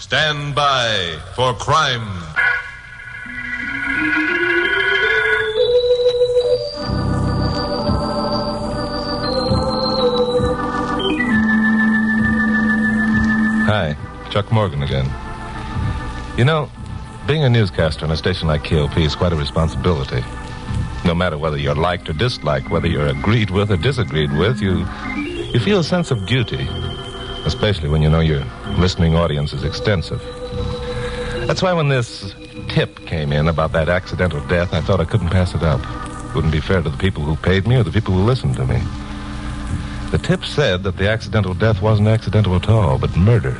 Stand by for crime. Hi, Chuck Morgan again. You know, being a newscaster on a station like KOP is quite a responsibility. No matter whether you're liked or disliked, whether you're agreed with or disagreed with, you feel a sense of duty, especially when you know your listening audience is extensive. That's why when this tip came in about that accidental death, I thought I couldn't pass it up. It wouldn't be fair to the people who paid me or the people who listened to me. The tip said that the accidental death wasn't accidental at all, but murder.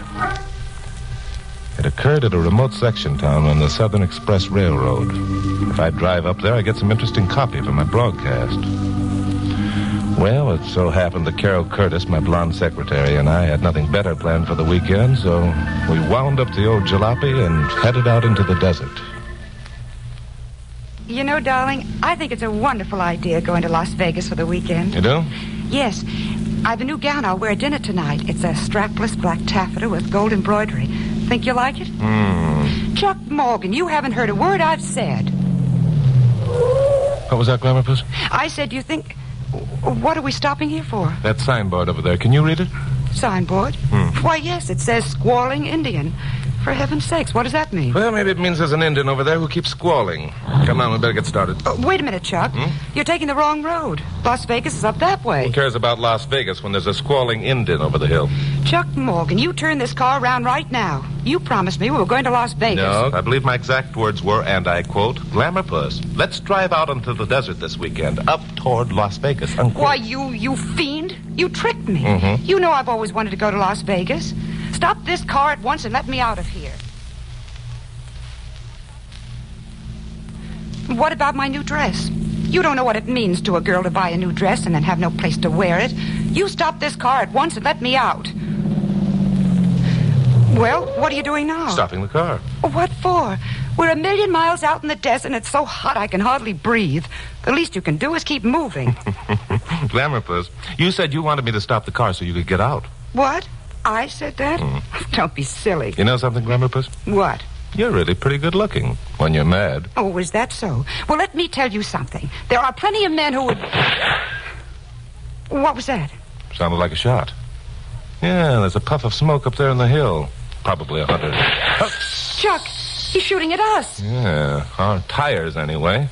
It occurred at a remote section town on the Southern Express Railroad. If I drive up there, I get some interesting copy for my broadcast. Well, it so happened that Carol Curtis, my blonde secretary, and I had nothing better planned for the weekend, so we wound up the old jalopy and headed out into the desert. You know, darling, I think it's a wonderful idea going to Las Vegas for the weekend. You do? Yes. I have a new gown I'll wear at dinner tonight. It's a strapless black taffeta with gold embroidery. Think you'll like it? Chuck Morgan, you haven't heard a word I've said. What was that, Glamour Puss? I said, you think... What are we stopping here for? That signboard over there. Can you read it? Signboard? Why, yes, it says Squalling Indian. For heaven's sakes, what does that mean? Well, maybe it means there's an Indian over there who keeps squalling. Come on, we better get started. Wait a minute, Chuck. You're taking the wrong road. Las Vegas is up that way. Who cares about Las Vegas when there's a squalling Indian over the hill? Chuck Morgan, you turn this car around right now. You promised me we were going to Las Vegas. No, I believe my exact words were, and I quote, Glamour Puss, let's drive out into the desert this weekend, up toward Las Vegas, unquote. Why, you fiend. You tricked me. You know I've always wanted to go to Las Vegas. Stop this car at once and let me out of here. What about my new dress? You don't know what it means to a girl to buy a new dress and then have no place to wear it. You stop this car at once and let me out. Well, what are you doing now? Stopping the car. What for? We're 1,000,000 miles out in the desert and it's so hot I can hardly breathe. The least you can do is keep moving. Glamour Puss, you said you wanted me to stop the car so you could get out. What? I said that? Don't be silly. You know something, Glamour Puss? What? You're really pretty good looking when you're mad. Oh, is that so? Well, let me tell you something. There are plenty of men who would... What was that? Sounded like a shot. Yeah, there's a puff of smoke up there on the hill. Probably a hunter. Oh. Chuck, he's shooting at us. Yeah, our tires anyway.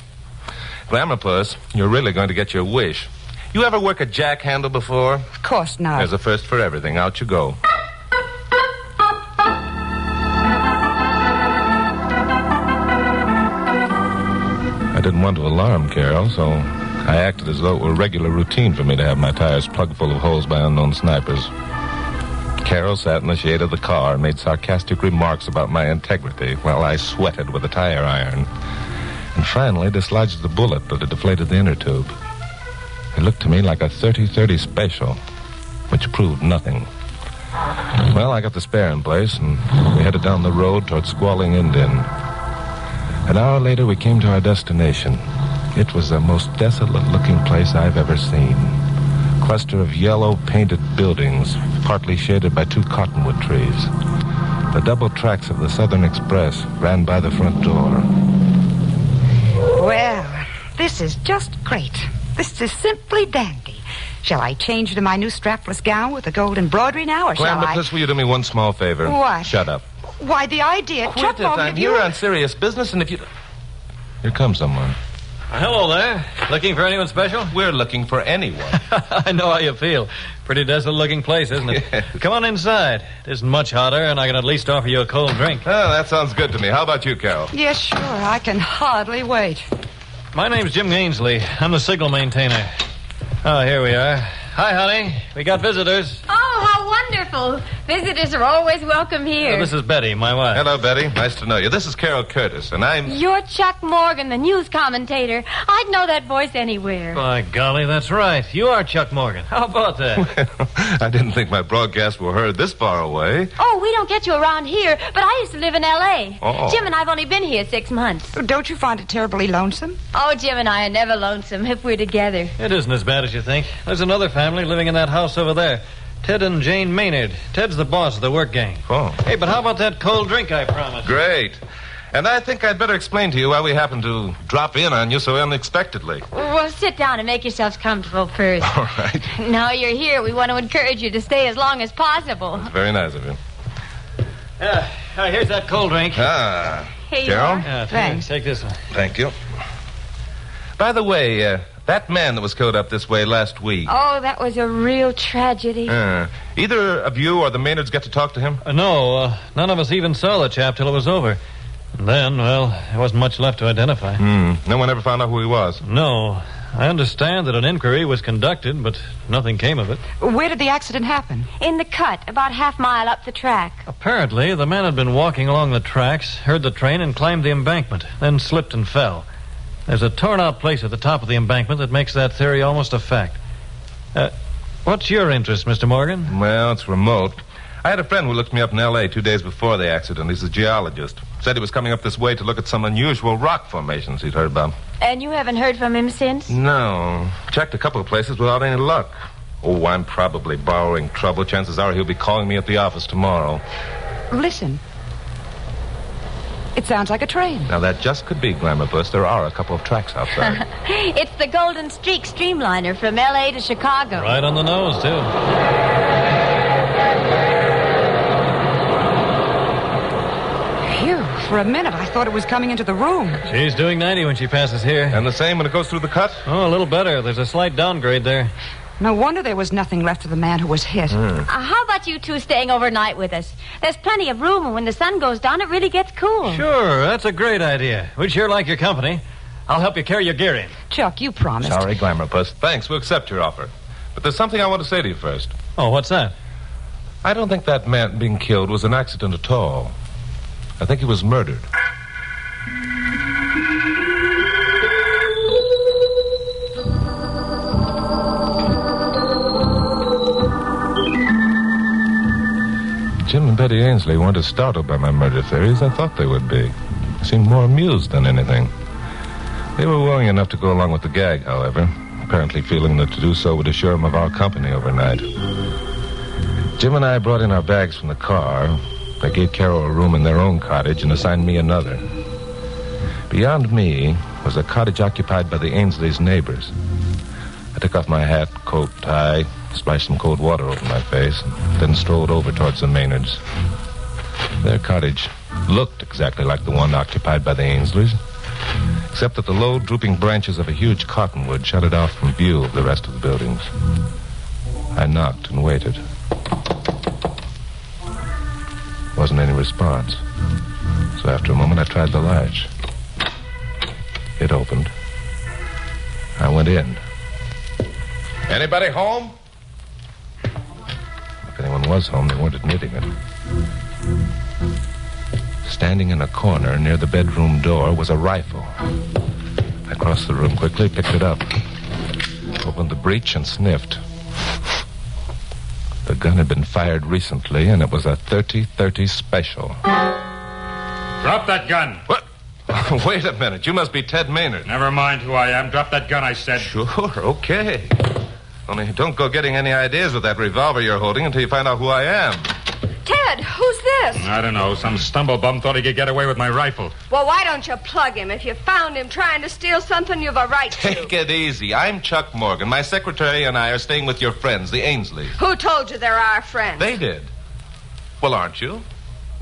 Glamour Puss, you're really going to get your wish. You ever work a jack handle before? Of course not. There's a first for everything. Out you go. I didn't want to alarm Carol, so I acted as though it were regular routine for me to have my tires plugged full of holes by unknown snipers. Carol sat in the shade of the car and made sarcastic remarks about my integrity while I sweated with a tire iron. And finally dislodged the bullet that had deflated the inner tube. It looked to me like a 30-30 special, which proved nothing. Well, I got the spare in place, and we headed down the road toward Squalling Indian. An hour later, we came to our destination. It was the most desolate-looking place I've ever seen. A cluster of yellow painted buildings, partly shaded by 2 cottonwood trees. The double tracks of the Southern Express ran by the front door. Well, this is just great. This is simply dandy. Shall I change to my new strapless gown with the gold embroidery now, or shall I... Glamour Puss, will you do me one small favor? What? Shut up. Why, the idea... Quit Chuck it. Morgan, I'm here on serious business, and if you... Here comes someone. Hello there. Looking for anyone special? We're looking for anyone. I know how you feel. Pretty desolate-looking place, isn't it? Yes. Come on inside. It isn't much hotter, and I can at least offer you a cold drink. Oh, that sounds good to me. How about you, Carol? Yes, sure. I can hardly wait. My name's Jim Ainsley. I'm the signal maintainer. Oh, here we are. Hi, honey. We got visitors. Oh, how wonderful. Visitors are always welcome here. This is Betty, my wife. Hello, Betty. Nice to know you. This is Carol Curtis, and I'm... You're Chuck Morgan, the news commentator. I'd know that voice anywhere. By golly, that's right. You are Chuck Morgan. How about that? I didn't think my broadcasts were heard this far away. Oh, we don't get you around here, but I used to live in L.A. Oh. Jim and I've only been here 6 months. Don't you find it terribly lonesome? Oh, Jim and I are never lonesome if we're together. It isn't as bad as you think. There's another family living in that house over there. Ted and Jane Maynard. Ted's the boss of the work gang. Oh. Hey, but how about that cold drink I promised? Great. And I think I'd better explain to you why we happened to drop in on you so unexpectedly. Well, sit down and make yourselves comfortable first. All right. Now you're here, we want to encourage you to stay as long as possible. That's very nice of you. Here's that cold drink. Ah. Here you Carol? are. Thanks. Take this one. Thank you. By the way, that man that was killed up this way last week. Oh, that was a real tragedy. Either of you or the Maynards get to talk to him? No, none of us even saw the chap till it was over. And then, well, there wasn't much left to identify. No one ever found out who he was? No. I understand that an inquiry was conducted, but nothing came of it. Where did the accident happen? In the cut, about half-mile up the track. Apparently, the man had been walking along the tracks, heard the train, and climbed the embankment, then slipped and fell. There's a torn-out place at the top of the embankment that makes that theory almost a fact. What's your interest, Mr. Morgan? Well, it's remote. I had a friend who looked me up in L.A. 2 days before the accident. He's a geologist. Said he was coming up this way to look at some unusual rock formations he'd heard about. And you haven't heard from him since? No. Checked a couple of places without any luck. Oh, I'm probably borrowing trouble. Chances are he'll be calling me at the office tomorrow. Listen. It sounds like a train. Now, that just could be, Glamour Puss. There are a couple of tracks outside. It's the Golden Streak Streamliner from L.A. to Chicago. Right on the nose, too. Phew. For a minute, I thought it was coming into the room. She's doing 90 when she passes here. And the same when it goes through the cut? Oh, a little better. There's a slight downgrade there. No wonder there was nothing left of the man who was hit. How about you two staying overnight with us? There's plenty of room, and when the sun goes down, it really gets cool. Sure, that's a great idea. We'd sure like your company. I'll help you carry your gear in. Chuck, you promised. Sorry, Glamour Puss. Thanks, we'll accept your offer. But there's something I want to say to you first. Oh, what's that? I don't think that man being killed was an accident at all. I think he was murdered. Jim and Betty Ainsley weren't as startled by my murder theory as I thought they would be. They seemed more amused than anything. They were willing enough to go along with the gag, however, apparently feeling that to do so would assure them of our company overnight. Jim and I brought in our bags from the car. They gave Carol a room in their own cottage and assigned me another. Beyond me was a cottage occupied by the Ainsleys' neighbors. I took off my hat, coat, tie, splashed some cold water over my face, and then strolled over towards the Maynards. Their cottage looked exactly like the one occupied by the Ainsleys, except that the low, drooping branches of a huge cottonwood shut it off from view of the rest of the buildings. I knocked and waited. Wasn't any response. So after a moment, I tried the latch. It opened. I went in. Anybody home? If anyone was home, they weren't admitting it. Standing in a corner near the bedroom door was a rifle. I crossed the room quickly, picked it up, opened the breech, and sniffed. The gun had been fired recently, and it was a 30-30 special. Drop that gun. What? Wait a minute. You must be Ted Maynard. Never mind who I am. Drop that gun, I said. Sure, okay. Only don't go getting any ideas with that revolver you're holding until you find out who I am. Ted, who's this? I don't know. Some stumblebum thought he could get away with my rifle. Well, why don't you plug him? If you found him trying to steal something, you've a right to. Take it easy. I'm Chuck Morgan. My secretary and I are staying with your friends, the Ainsleys. Who told you they're our friends? They did. Well, aren't you?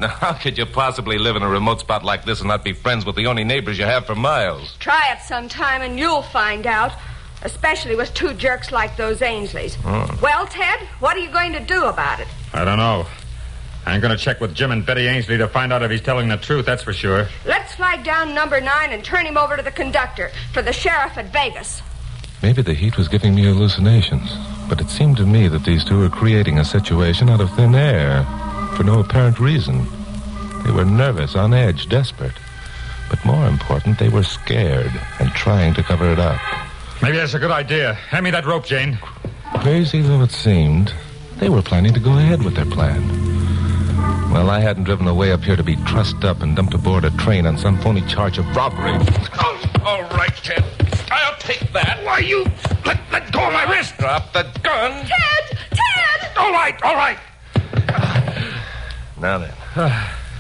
Now, how could you possibly live in a remote spot like this and not be friends with the only neighbors you have for miles? Try it sometime and you'll find out. Especially with two jerks like those Ainsleys. Well, Ted, what are you going to do about it? I don't know. I'm going to check with Jim and Betty Ainsley to find out if he's telling the truth, that's for sure. Let's flag down number 9 and turn him over to the conductor for the sheriff at Vegas. Maybe the heat was giving me hallucinations, but it seemed to me that these two were creating a situation out of thin air for no apparent reason. They were nervous, on edge, desperate. But more important, they were scared and trying to cover it up. Maybe that's a good idea. Hand me that rope, Jane. Crazy though it seemed, they were planning to go ahead with their plan. Well, I hadn't driven away up here to be trussed up and dumped aboard a train on some phony charge of robbery. Oh, all right, Ted. I'll take that. Why, you... Let go of my wrist. Drop the gun. Ted! Ted! All right. right. Now then,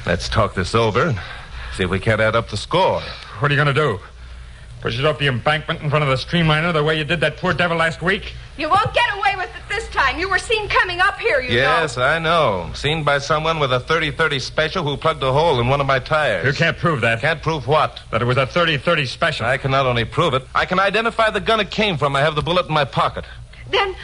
let's talk this over and see if we can't add up the score. What are you going to do? Push it up the embankment in front of the streamliner the way you did that poor devil last week? You won't get away with it this time. You were seen coming up here, you know. Yes, I know. Seen by someone with a 30-30 special who plugged a hole in one of my tires. You can't prove that. Can't prove what? That it was a 30-30 special. I can not only prove it, I can identify the gun it came from. I have the bullet in my pocket. Then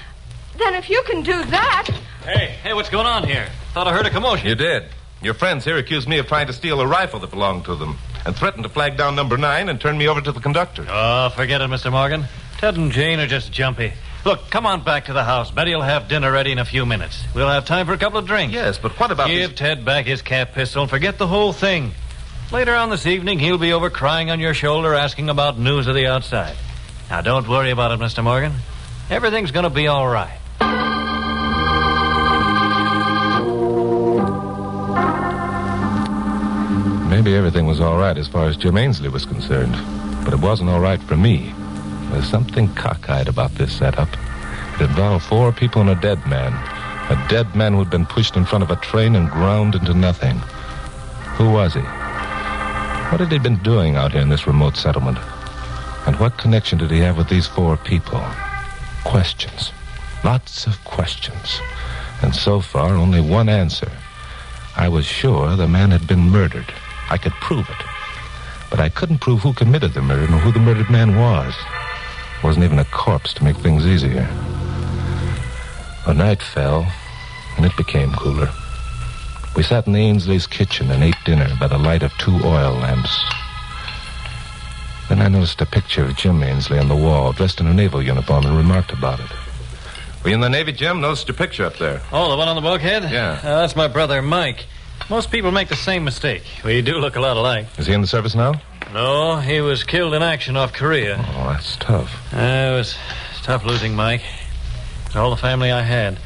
if you can do that... Hey, what's going on here? Thought I heard a commotion. You did. Your friends here accused me of trying to steal a rifle that belonged to them and threatened to flag down number 9 and turn me over to the conductor. Oh, forget it, Mr. Morgan. Ted and Jane are just jumpy. Look, come on back to the house. Betty will have dinner ready in a few minutes. We'll have time for a couple of drinks. Yes, but what about Give Ted back his cap pistol and forget the whole thing. Later on this evening, he'll be over crying on your shoulder asking about news of the outside. Now, don't worry about it, Mr. Morgan. Everything's going to be all right. Maybe everything was all right as far as Jim Ainsley was concerned, but it wasn't all right for me. There's something cockeyed about this setup. It involved 4 people and a dead man who'd been pushed in front of a train and ground into nothing. Who was he? What had he been doing out here in this remote settlement? And what connection did he have with these 4 people? Questions. Lots of questions. And so far, only one answer. I was sure the man had been murdered. I could prove it. But I couldn't prove who committed the murder nor who the murdered man was. There wasn't even a corpse to make things easier. The night fell, and it became cooler. We sat in the Ainsley's kitchen and ate dinner by the light of 2 oil lamps. Then I noticed a picture of Jim Ainsley on the wall, dressed in a naval uniform, and remarked about it. Were you in the Navy, Jim? Noticed your picture up there. Oh, the one on the bulkhead? Yeah. That's my brother, Mike. Most people make the same mistake. We do look a lot alike. Is he in the service now? No, he was killed in action off Korea. Oh, that's tough. It was tough losing Mike. It's all the family I had.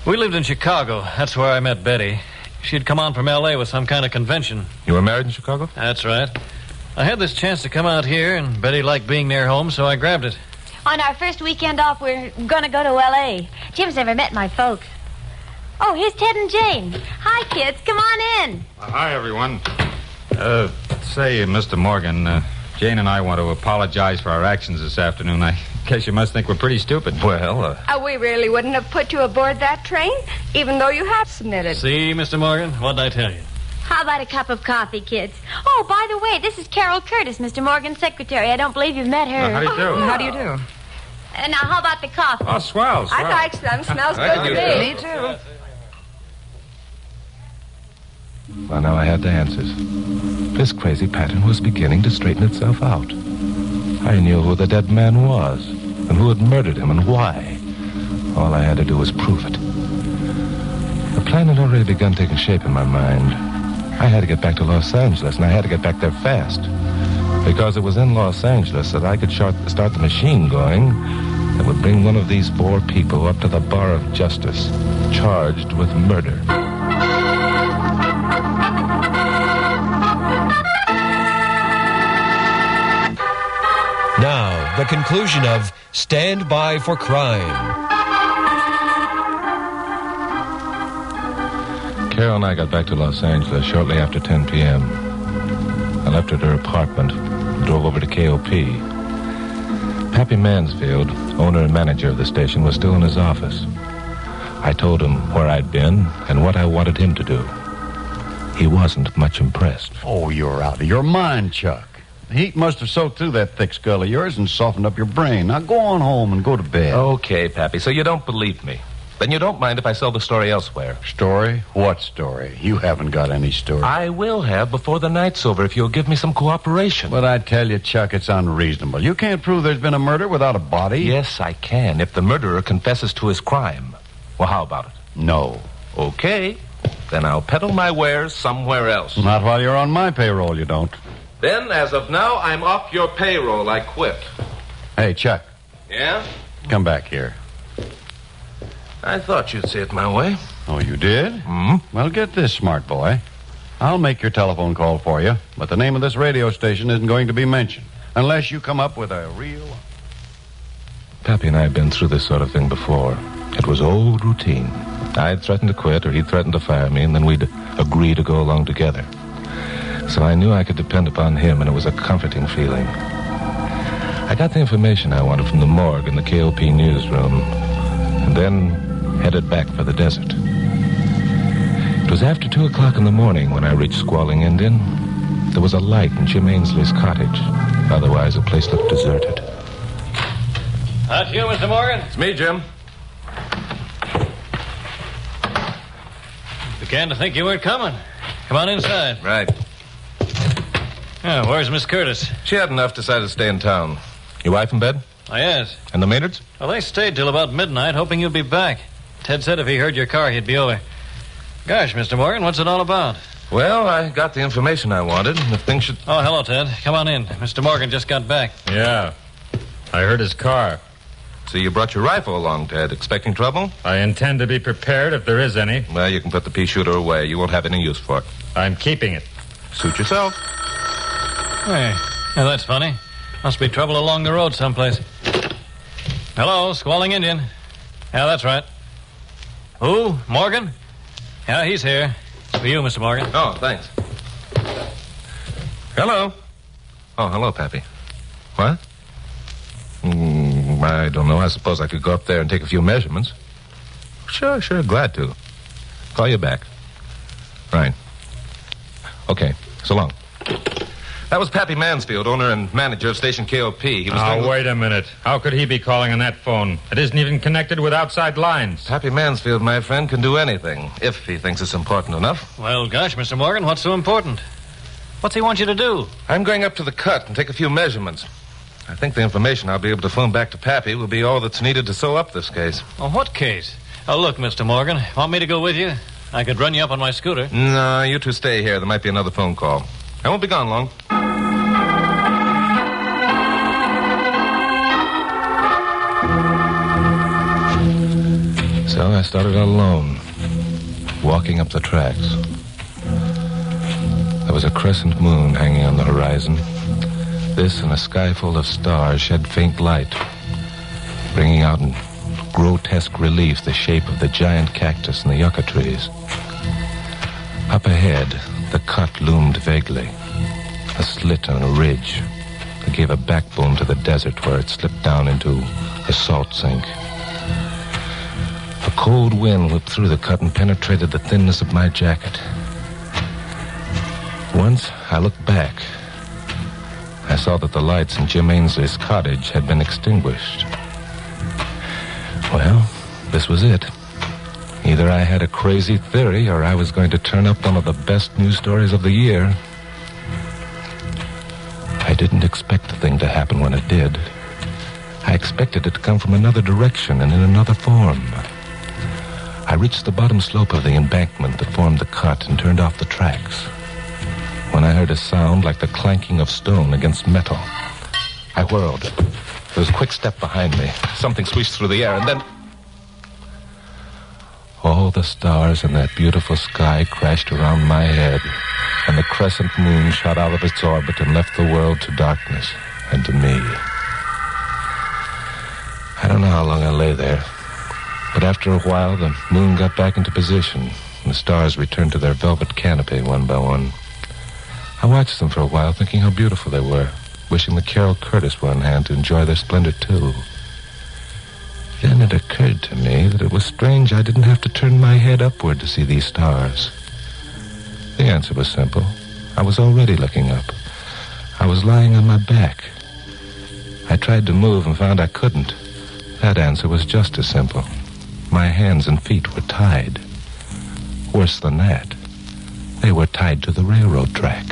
We lived in Chicago. That's where I met Betty. She'd come on from L.A. with some kind of convention. You were married in Chicago? That's right. I had this chance to come out here, and Betty liked being near home, so I grabbed it. On our first weekend off, we're going to go to L.A. Jim's never met my folks. Oh, here's Ted and Jane. Hi, kids. Come on in. Hi, everyone. Say, Mr. Morgan, Jane and I want to apologize for our actions this afternoon. I guess you must think we're pretty stupid. Well, We really wouldn't have put you aboard that train, even though you have submitted. See, Mr. Morgan? What'd I tell you? How about a cup of coffee, kids? Oh, by the way, this is Carol Curtis, Mr. Morgan's secretary. I don't believe you've met her. How do you do? How do you do? Now, how about the coffee? Oh, swell. I'd like some. Smells good to me. Me too. well, now I had the answers. This crazy pattern was beginning to straighten itself out. I knew who the dead man was, and who had murdered him, and why. All I had to do was prove it. The plan had already begun taking shape in my mind. I had to get back to Los Angeles, and I had to get back there fast. Because it was in Los Angeles that I could start the machine going that would bring one of these 4 people up to the bar of justice, charged with murder. Now, the conclusion of Stand By for Crime. Carol and I got back to Los Angeles shortly after 10 p.m. I left her at her apartment and drove over to KOP. Pappy Mansfield, owner and manager of the station, was still in his office. I told him where I'd been and what I wanted him to do. He wasn't much impressed. Oh, you're out of your mind, Chuck. The heat must have soaked through that thick skull of yours and softened up your brain. Now go on home and go to bed. Okay, Pappy, so you don't believe me. Then you don't mind if I sell the story elsewhere. Story? What story? You haven't got any story. I will have before the night's over if you'll give me some cooperation. But I tell you, Chuck, it's unreasonable. You can't prove there's been a murder without a body. Yes, I can, if the murderer confesses to his crime. Well, how about it? No. Okay. Then I'll peddle my wares somewhere else. Not while you're on my payroll, you don't. Then, as of now, I'm off your payroll. I quit. Hey, Chuck. Yeah? Come back here. I thought you'd see it my way. Oh, you did? Well, get this, smart boy. I'll make your telephone call for you, but the name of this radio station isn't going to be mentioned unless you come up with a real... Pappy and I have been through this sort of thing before. It was old routine. I'd threaten to quit, or he'd threaten to fire me, and then we'd agree to go along together. So I knew I could depend upon him, and it was a comforting feeling. I got the information I wanted from the morgue in the KOP newsroom, and then headed back for the desert. It was after 2 o'clock in the morning when I reached Squalling Indian. There was a light in Jim Ainsley's cottage. Otherwise, the place looked deserted. That's you, Mr. Morgan? It's me, Jim. Began to think you weren't coming. Come on inside. Right. Yeah, where's Miss Curtis? She had enough, decided to stay in town. Your wife in bed? Oh, yes. And the Maynards? Well, they stayed till about midnight, hoping you'd be back. Ted said if he heard your car, he'd be over. Gosh, Mr. Morgan, what's it all about? Well, I got the information I wanted, and if things should... Oh, hello, Ted. Come on in. Mr. Morgan just got back. Yeah. I heard his car. So you brought your rifle along, Ted. Expecting trouble? I intend to be prepared if there is any. Well, you can put the pea shooter away. You won't have any use for it. I'm keeping it. Suit yourself. Hey, yeah, that's funny. Must be trouble along the road someplace. Hello, Squalling Indian. Yeah, that's right. Who? Morgan? Yeah, he's here. For you, Mr. Morgan. Oh, thanks. Hello. Oh, hello, Pappy. What? I don't know. I suppose I could go up there and take a few measurements. Sure, glad to. Call you back. Right. Okay, so long. That was Pappy Mansfield, owner and manager of station KOP. He was wait a minute. How could he be calling on that phone? It isn't even connected with outside lines. Pappy Mansfield, my friend, can do anything, if he thinks it's important enough. Well, gosh, Mr. Morgan, what's so important? What's he want you to do? I'm going up to the cut and take a few measurements. I think the information I'll be able to phone back to Pappy will be all that's needed to sew up this case. Oh, what case? Oh, look, Mr. Morgan, want me to go with you? I could run you up on my scooter. No, you two stay here. There might be another phone call. I won't be gone long. So I started out alone, walking up the tracks. There was a crescent moon hanging on the horizon. This and a sky full of stars shed faint light, bringing out in grotesque relief the shape of the giant cactus and the yucca trees. Up ahead, the cut loomed vaguely, a slit on a ridge that gave a backbone to the desert where it slipped down into a salt sink. A cold wind whipped through the cut and penetrated the thinness of my jacket. Once I looked back. I saw that the lights in Jim Ainsley's cottage had been extinguished. Well, this was it. Either I had a crazy theory or I was going to turn up one of the best news stories of the year. I didn't expect the thing to happen when it did. I expected it to come from another direction and in another form. I reached the bottom slope of the embankment that formed the cut and turned off the tracks. When I heard a sound like the clanking of stone against metal, I whirled. There was a quick step behind me. Something swished through the air, and then... all the stars in that beautiful sky crashed around my head, and the crescent moon shot out of its orbit and left the world to darkness and to me. I don't know how long I lay there, but after a while, the moon got back into position, and the stars returned to their velvet canopy one by one. I watched them for a while, thinking how beautiful they were, wishing that Carol Curtis were on hand to enjoy their splendor, too. Then it occurred to me that it was strange I didn't have to turn my head upward to see these stars. The answer was simple. I was already looking up. I was lying on my back. I tried to move and found I couldn't. That answer was just as simple. My hands and feet were tied. Worse than that, they were tied to the railroad track.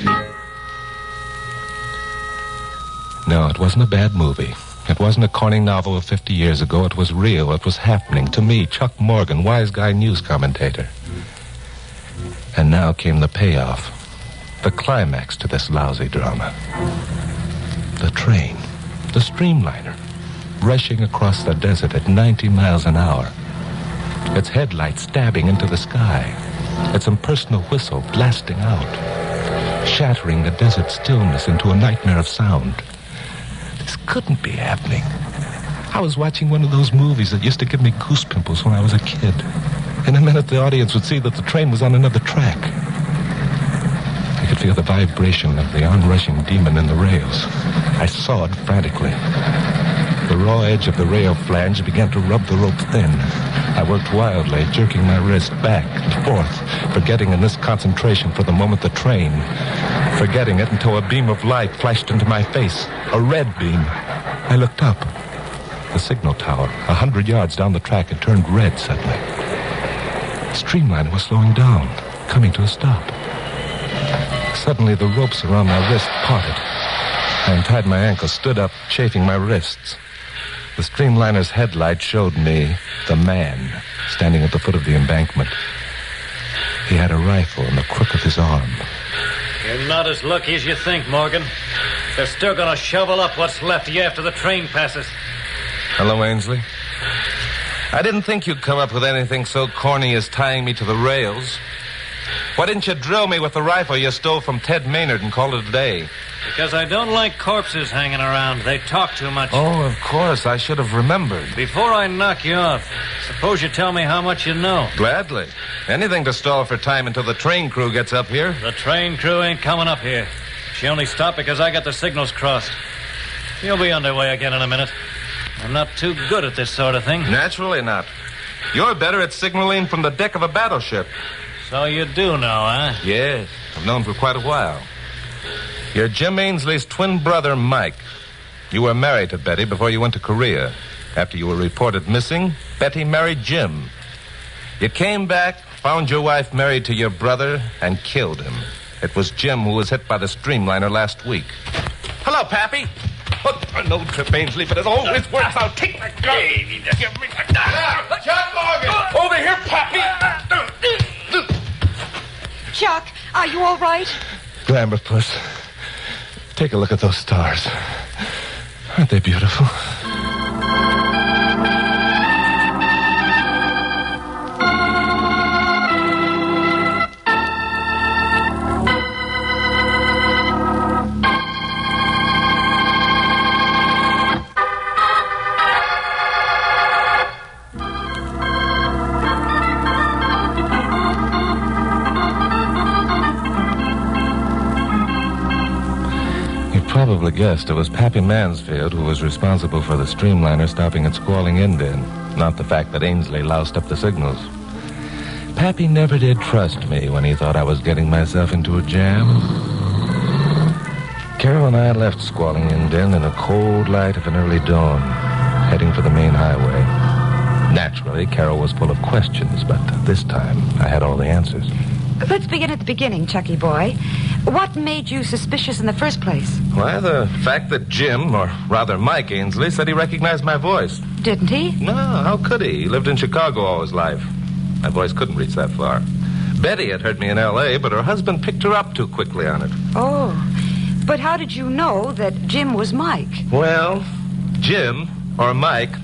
No, it wasn't a bad movie. It wasn't a corny novel of 50 years ago. It was real. It was happening to me, Chuck Morgan, wise guy news commentator. And now came the payoff, the climax to this lousy drama. The train, the streamliner, rushing across the desert at 90 miles an hour. Its headlights stabbing into the sky. Its impersonal whistle blasting out, shattering the desert stillness into a nightmare of sound. This couldn't be happening. I was watching one of those movies that used to give me goose pimples when I was a kid. In a minute, the audience would see that the train was on another track. I could feel the vibration of the onrushing demon in the rails. I sawed frantically. The raw edge of the rail flange began to rub the rope thin. I worked wildly, jerking my wrist back and forth, forgetting in this concentration for the moment the train. Forgetting it until a beam of light flashed into my face. A red beam. I looked up. The signal tower, 100 yards down the track, had turned red suddenly. The streamliner was slowing down, coming to a stop. Suddenly, the ropes around my wrist parted. I untied my ankles, stood up, chafing my wrists. The streamliner's headlight showed me the man standing at the foot of the embankment. He had a rifle in the crook of his arm. You're not as lucky as you think, Morgan. They're still going to shovel up what's left of you after the train passes. Hello, Ainsley. I didn't think you'd come up with anything so corny as tying me to the rails. Why didn't you drill me with the rifle you stole from Ted Maynard and call it a day? Because I don't like corpses hanging around. They talk too much. Oh, of course. I should have remembered. Before I knock you off, suppose you tell me how much you know. Gladly. Anything to stall for time until the train crew gets up here. The train crew ain't coming up here. She only stopped because I got the signals crossed. You'll be underway again in a minute. I'm not too good at this sort of thing. Naturally not. You're better at signaling from the deck of a battleship. So you do know, huh? Yes. I've known for quite a while. You're Jim Ainsley's twin brother, Mike. You were married to Betty before you went to Korea. After you were reported missing, Betty married Jim. You came back, found your wife married to your brother, and killed him. It was Jim who was hit by the streamliner last week. Hello, Pappy. No trip, Ainsley, but it always works out. Take my gun. Give me the gun. John Morgan! Over here, Pappy. Chuck, are you all right? Glamour, Puss. Take a look at those stars. Aren't they beautiful? Probably guessed it was Pappy Mansfield who was responsible for the streamliner stopping at Squalling Indian, not the fact that Ainsley loused up the signals. Pappy never did trust me when he thought I was getting myself into a jam. Carol and I left Squalling Indian in the cold light of an early dawn, heading for the main highway. Naturally, Carol was full of questions, but this time I had all the answers. Let's begin at the beginning, Chucky boy. What made you suspicious in the first place? Why, the fact that Jim, or rather Mike Ainsley, said he recognized my voice. Didn't he? No, how could he? He lived in Chicago all his life. My voice couldn't reach that far. Betty had heard me in L.A., but her husband picked her up too quickly on it. Oh, but how did you know that Jim was Mike? Well, Jim, or Mike,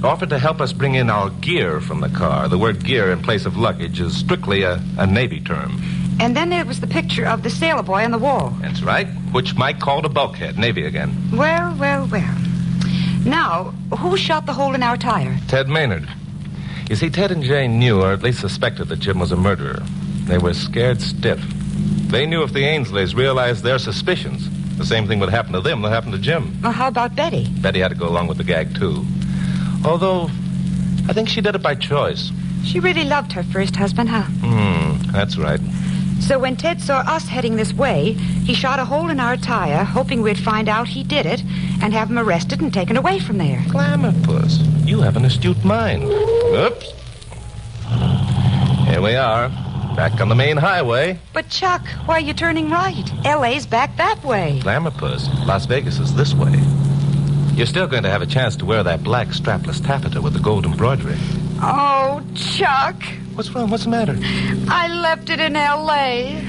offered to help us bring in our gear from the car. The word gear in place of luggage is strictly a Navy term. And then there was the picture of the sailor boy on the wall. That's right, which Mike called a bulkhead, Navy again. Well. Now, who shot the hole in our tire? Ted Maynard. You see, Ted and Jane knew, or at least suspected, that Jim was a murderer. They were scared stiff. They knew if the Ainsleys realized their suspicions, the same thing would happen to them that happened to Jim. Well, how about Betty? Betty had to go along with the gag, too. Although, I think she did it by choice. She really loved her first husband, huh? That's right. So when Ted saw us heading this way, he shot a hole in our tire, hoping we'd find out he did it and have him arrested and taken away from there. Glamour, Puss. You have an astute mind. Oops. Here we are, back on the main highway. But, Chuck, why are you turning right? L.A.'s back that way. Glamour, Puss. Las Vegas is this way. You're still going to have a chance to wear that black strapless taffeta with the gold embroidery. Oh, Chuck. What's wrong? What's the matter? I left it in L.A.